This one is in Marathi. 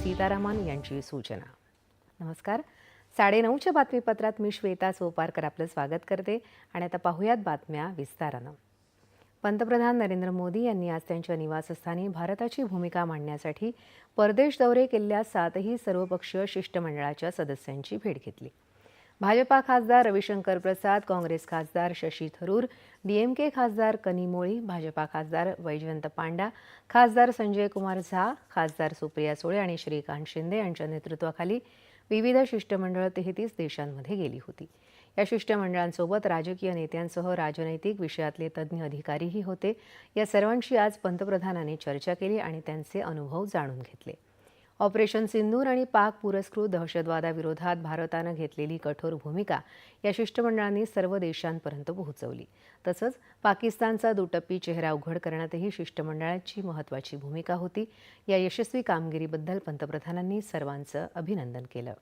सीतारामन यांची सूचना. नमस्कार. 9:30च्या बातमीपत्रात मी श्वेता सोपारकर आपलं स्वागत करते आणि आता पाहूयात बातम्या विस्तारानं. पंतप्रधान नरेंद्र मोदी यांनी आज त्यांच्या निवासस्थानी भारताची भूमिका मांडण्यासाठी परदेश दौरे केलेल्या 7ही सर्वपक्षीय शिष्टमंडळाच्या सदस्यांची भेट घेतली. भाजपा खासदार रविशंकर प्रसाद, काँग्रेस खासदार शशी थरूर, डीएमके खासदार कनिमोळी, भाजपा खासदार वैजयंत पांडा, खासदार संजय कुमार झा, खासदार सुप्रिया सुळे आणि श्रीकांत शिंदे यांच्या नेतृत्वाखाली विविध शिष्टमंडळं 33 देशांमध्ये गेली होती. या शिष्टमंडळांसोबत राजकीय नेत्यांसह राजनैतिक विषयातले तज्ज्ञ अधिकारीही होते. या सर्वांशी आज पंतप्रधानांनी चर्चा केली आणि त्यांचे अनुभव जाणून घेतले. ऑपरेशन सिंदूर आणि पाक पुरस्कृत दहशतवादाविरोधात भारतानं घेतलेली कठोर भूमिका या शिष्टमंडळांनी सर्व देशांपर्यंत पोहोचवली. तसंच पाकिस्तानचा दुटप्पी चेहरा उघड करण्यातही शिष्टमंडळाची महत्त्वाची भूमिका होती. या यशस्वी कामगिरीबद्दल पंतप्रधानांनी सर्वांचं अभिनंदन केलं.